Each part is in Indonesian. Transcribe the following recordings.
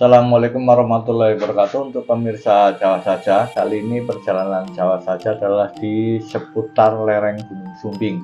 Assalamualaikum warahmatullahi wabarakatuh. Untuk pemirsa Jawa Saja, kali ini perjalanan Jawa Saja adalah di seputar lereng Gunung Sumbing,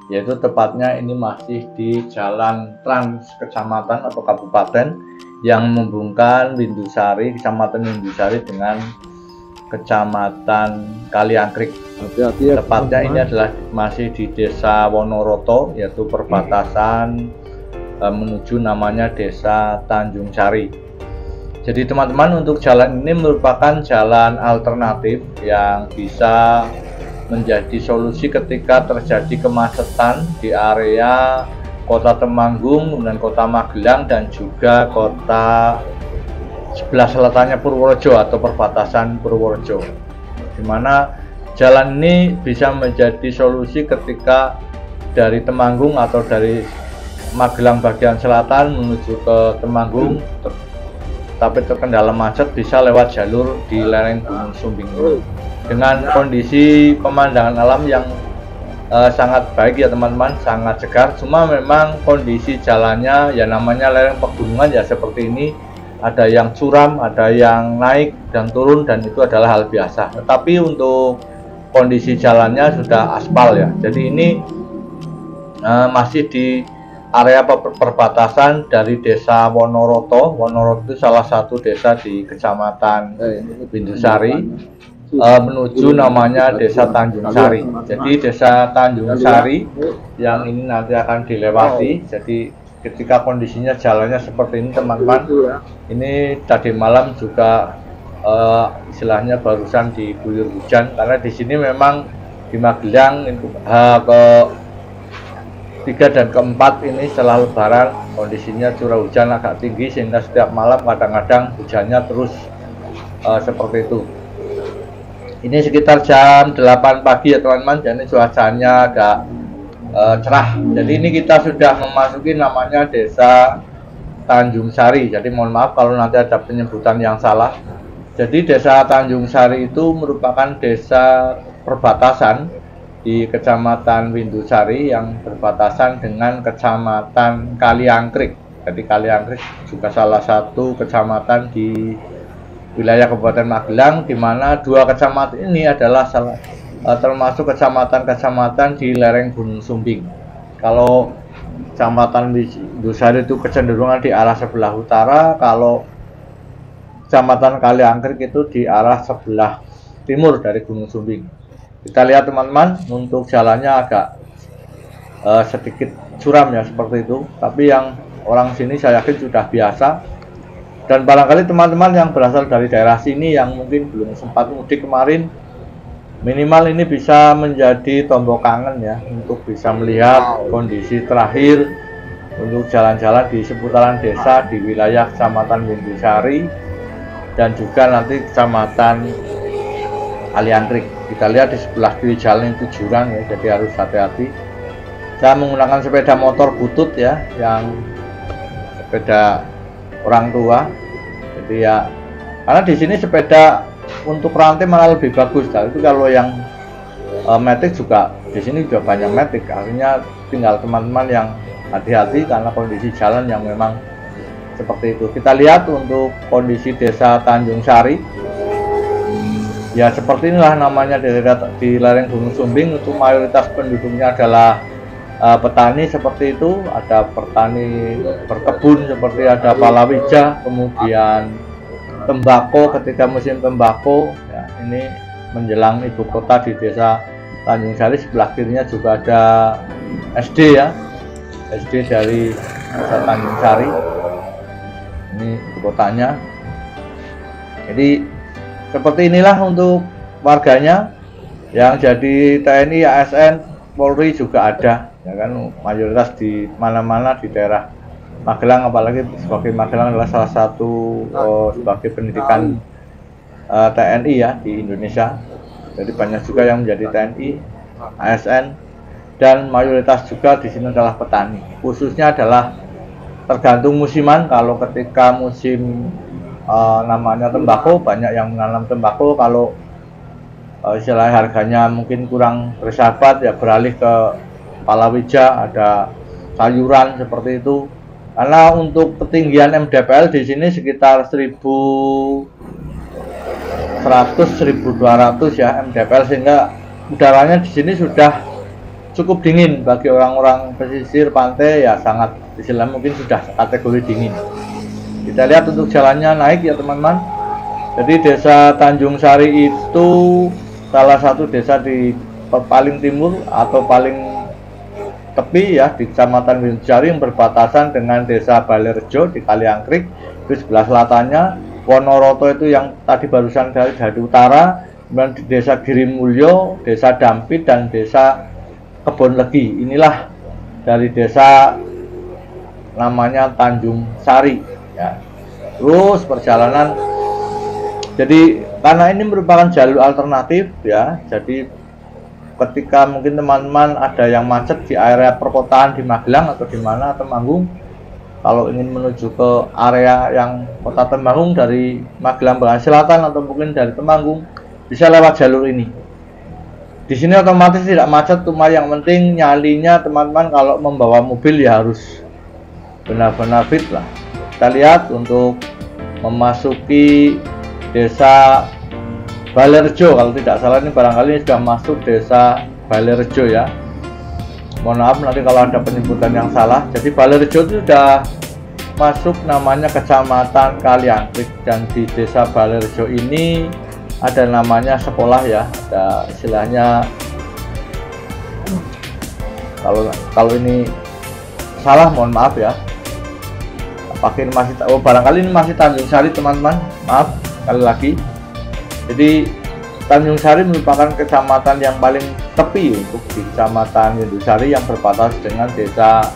yaitu tepatnya ini masih di jalan trans kecamatan atau kabupaten yang menghubungkan Windusari, kecamatan Windusari dengan kecamatan Kaliangkrik. Tepatnya ini adalah masih di desa Wonoroto, yaitu perbatasan menuju namanya desa Tanjung Sari. Jadi teman-teman, untuk jalan ini merupakan jalan alternatif yang bisa menjadi solusi ketika terjadi kemacetan di area Kota Temanggung dan Kota Magelang dan juga kota sebelah selatannya Purworejo atau perbatasan Purworejo, dimana jalan ini bisa menjadi solusi ketika dari Temanggung atau dari Magelang bagian selatan menuju ke Temanggung tapi terkendala macet, bisa lewat jalur di lereng Gunung Sumbing ini dengan kondisi pemandangan alam yang sangat baik ya teman-teman, sangat segar. Cuma memang kondisi jalannya ya namanya lereng pegunungan ya seperti ini, ada yang curam, ada yang naik dan turun, dan itu adalah hal biasa. Tetapi untuk kondisi jalannya sudah aspal ya, jadi ini masih di area perbatasan dari desa Wonoroto. Wonoroto itu salah satu desa di kecamatan Windusari menuju namanya desa Tanjung Sari. Jadi desa Tanjung Sari yang ini nanti akan dilewati. Jadi ketika kondisinya jalannya seperti ini teman-teman, ini tadi malam juga istilahnya barusan diguyur hujan, karena di sini memang di Magelang itu ke 3 dan ke-4 ini setelah lebaran kondisinya curah hujan agak tinggi, sehingga setiap malam kadang-kadang hujannya terus seperti itu. Ini sekitar jam 8 pagi ya teman-teman, jadi cuacanya agak cerah. Jadi ini kita sudah memasuki namanya desa Tanjung Sari. Jadi mohon maaf kalau nanti ada penyebutan yang salah. Jadi desa Tanjung Sari itu merupakan desa perbatasan di kecamatan Windusari yang berbatasan dengan kecamatan Kaliangkrik. Jadi Kaliangkrik juga salah satu kecamatan di wilayah Kabupaten Magelang, di mana dua kecamatan ini adalah termasuk kecamatan-kecamatan di lereng Gunung Sumbing. Kalau kecamatan Windusari itu kecenderungan di arah sebelah utara, kalau kecamatan Kaliangkrik itu di arah sebelah timur dari Gunung Sumbing. Kita lihat teman-teman, untuk jalannya agak sedikit curam ya seperti itu, tapi yang orang sini saya yakin sudah biasa. Dan barangkali teman-teman yang berasal dari daerah sini yang mungkin belum sempat mudik kemarin, minimal ini bisa menjadi tombol kangen ya, untuk bisa melihat kondisi terakhir untuk jalan-jalan di seputaran desa di wilayah Kecamatan Windusari dan juga nanti Kecamatan Kaliangkrik. Kita lihat di sebelah kiri jalan itu jurang ya, jadi harus hati-hati. Saya menggunakan sepeda motor butut ya, yang sepeda orang tua. Jadi ya, karena di sini sepeda untuk rantai malah lebih bagus. Nah, itu kalau yang matic juga di sini juga banyak matic. Artinya tinggal teman-teman yang hati-hati karena kondisi jalan yang memang seperti itu. Kita lihat untuk kondisi desa Tanjung Sari. Ya seperti inilah namanya di lereng Gunung Sumbing. Untuk mayoritas penduduknya adalah petani seperti itu. Ada petani berkebun seperti ada palawija, kemudian tembakau ketika musim tembakau ya, ini menjelang ibu kota di desa Tanjung Sari. Sebelah kirinya juga ada SD ya, SD dari desa Tanjung Sari. Ini ibu kotanya. Jadi seperti inilah untuk warganya yang jadi TNI, ASN, Polri juga ada ya kan, mayoritas di mana-mana di daerah Magelang, apalagi sebagai Magelang adalah salah satu sebagai pendidikan TNI ya di Indonesia. Jadi banyak juga yang menjadi TNI, ASN, dan mayoritas juga di sini adalah petani. Khususnya adalah tergantung musiman. Kalau ketika musim namanya tembakau, banyak yang menanam tembakau. Kalau istilahnya harganya mungkin kurang bersahabat ya beralih ke palawija, ada sayuran seperti itu. Karena untuk ketinggian MDPL di sini sekitar 1100-1200 ya MDPL, sehingga udaranya di sini sudah cukup dingin bagi orang-orang pesisir pantai ya, sangat istilahnya mungkin sudah kategori dingin. Kita lihat untuk jalannya naik ya teman-teman. Jadi desa Tanjung Sari itu salah satu desa di paling timur atau paling tepi ya di Kecamatan Windusari yang berbatasan dengan desa Balairejo di Kaliangkrik. Di sebelah selatannya Wonoroto itu yang tadi barusan dari utara, kemudian di desa Girimulyo, desa Dampit, dan desa Kebonlegi. Inilah dari desa namanya Tanjung Sari ya. Terus perjalanan, jadi karena ini merupakan jalur alternatif ya, jadi ketika mungkin teman-teman ada yang macet di area perkotaan di Magelang atau di mana Temanggung, kalau ingin menuju ke area yang kota Temanggung dari Magelang bagian selatan atau mungkin dari Temanggung, bisa lewat jalur ini. Di sini otomatis tidak macet, cuma yang penting nyalinya teman-teman kalau membawa mobil ya harus benar-benar fit lah. Kita lihat untuk memasuki desa Balairejo, kalau tidak salah ini barangkali sudah masuk desa Balairejo ya. Mohon maaf nanti kalau ada penyebutan yang salah. Jadi Balairejo itu sudah masuk namanya Kecamatan Kaliangkrik, dan di desa Balairejo ini ada namanya sekolah ya, ada istilahnya, kalau ini salah mohon maaf ya. Apakah ini masih barangkali ini masih Tanjung Sari teman-teman, maaf sekali lagi. Jadi Tanjung Sari merupakan kecamatan yang paling tepi untuk di Kecamatan Windusari yang berbatas dengan desa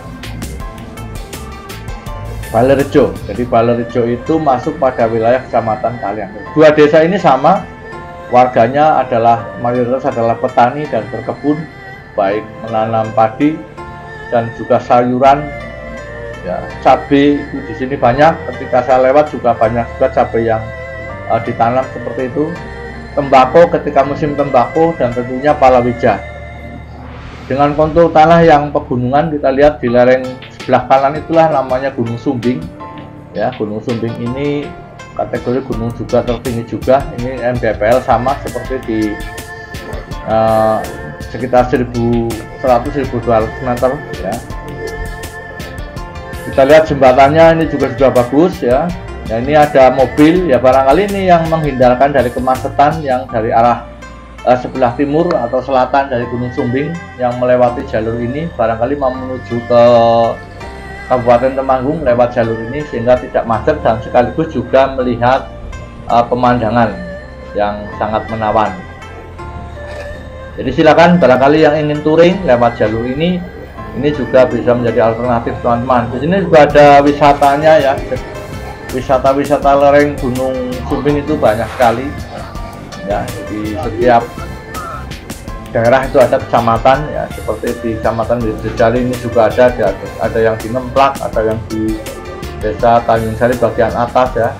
Balairejo. Jadi Balairejo itu masuk pada wilayah Kecamatan Kaliangkrik. Dua desa ini sama, warganya adalah mayoritas adalah petani dan berkebun, baik menanam padi dan juga sayuran. Ya, cabai di sini banyak. Ketika saya lewat juga banyak juga cabai yang ditanam seperti itu. Tembakau ketika musim tembakau, dan tentunya palawija. Dengan kontur tanah yang pegunungan, kita lihat di lereng sebelah kanan itulah namanya Gunung Sumbing ya. Gunung Sumbing ini kategori gunung juga tertinggi juga. Ini MDPL sama seperti di sekitar 1100-1200 meter ya. Kita lihat jembatannya ini juga sudah bagus ya. Nah ini ada mobil ya, barangkali ini yang menghindarkan dari kemacetan yang dari arah sebelah timur atau selatan dari Gunung Sumbing yang melewati jalur ini, barangkali mau menuju ke Kabupaten Temanggung lewat jalur ini sehingga tidak macet dan sekaligus juga melihat pemandangan yang sangat menawan. Jadi silakan barangkali yang ingin touring lewat jalur ini juga bisa menjadi alternatif teman-teman. Di sini juga ada wisatanya ya. Wisata-wisata lereng Gunung Sumbing itu banyak sekali ya. Di setiap daerah itu ada kecamatan ya, seperti di Kecamatan Windusari ini juga ada yang di Ngemplak, ada yang di desa Tanjung Sari bagian atas ya.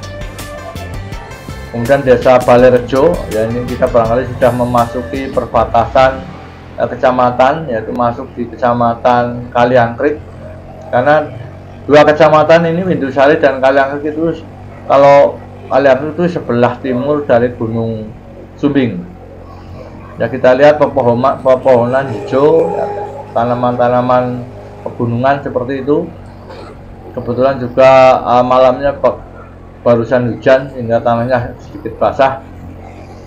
Kemudian desa Balairejo ya, ini kita barangkali sudah memasuki perbatasan kecamatan, yaitu masuk di Kecamatan Kaliangkrik. Karena dua kecamatan ini Windusari dan Kaliangkrik itu, kalau Kaliangkrik itu sebelah timur dari Gunung Sumbing. Ya kita lihat pepohonan hijau, ya, tanaman-tanaman pegunungan seperti itu. Kebetulan juga malamnya barusan hujan sehingga tanahnya sedikit basah.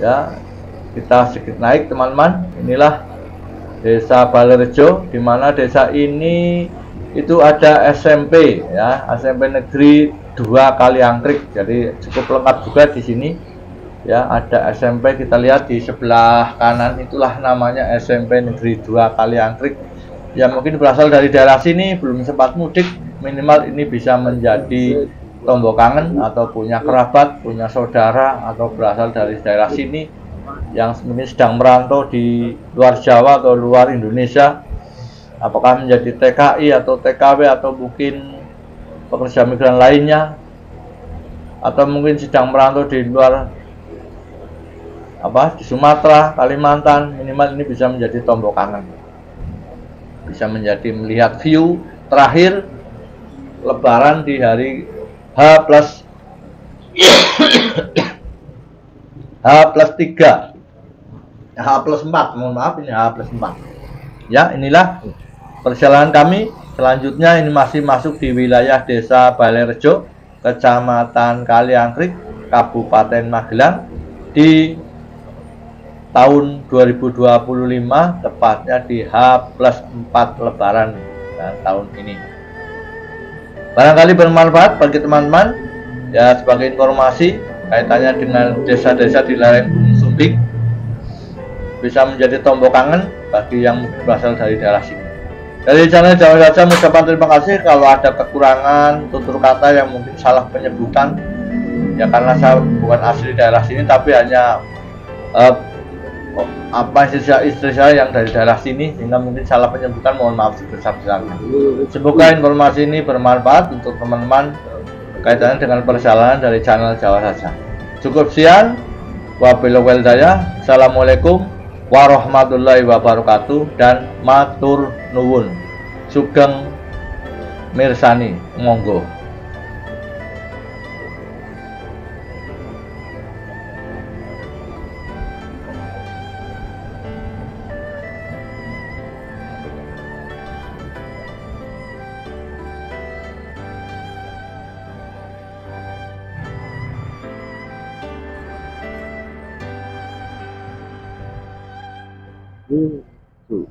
Ya, kita sedikit naik teman-teman. Inilah desa Balairejo, di mana desa ini itu ada SMP ya, SMP Negeri 2 Kaliangkrik. Jadi cukup lengkap juga di sini ya, ada SMP. Kita lihat di sebelah kanan itulah namanya SMP Negeri 2 Kaliangkrik. Ya mungkin berasal dari daerah sini, belum sempat mudik, minimal ini bisa menjadi tombok kangen atau punya kerabat, punya saudara atau berasal dari daerah sini yang ini sedang merantau di luar Jawa atau luar Indonesia, apakah menjadi TKI atau TKW atau mungkin pekerja migran lainnya, atau mungkin sedang merantau di luar di Sumatera, Kalimantan, minimal ini bisa menjadi tombok kangen, bisa menjadi melihat view terakhir Lebaran di hari H plus H plus 3, H plus 4, mohon maaf, ini H plus 4 ya. Inilah perjalanan kami. Selanjutnya ini masih masuk di wilayah Desa Balairejo, Kecamatan Kaliangkrik, Kabupaten Magelang, di tahun 2025, tepatnya di H plus 4 Lebaran tahun ini. Barangkali bermanfaat bagi teman-teman ya, sebagai informasi kaitannya dengan desa-desa di lereng Gunung Sumbing, bisa menjadi tombol kangen bagi yang mungkin berasal dari daerah sini. Dari channel Jawa Saja mengucapkan terima kasih. Kalau ada kekurangan tutur kata yang mungkin salah penyebutan, ya karena saya bukan asli daerah sini, tapi hanya istri saya yang dari daerah sini, sehingga mungkin salah penyebutan, mohon maaf sebesar-besarnya. Semoga informasi ini bermanfaat untuk teman-teman kaitannya dengan perjalanan dari channel Jawa Saja. Cukup sekian, wabillahi walhidayah. Assalamualaikum warahmatullahi wabarakatuh dan matur nuwun. Sugeng mirsani, monggo. Tuh.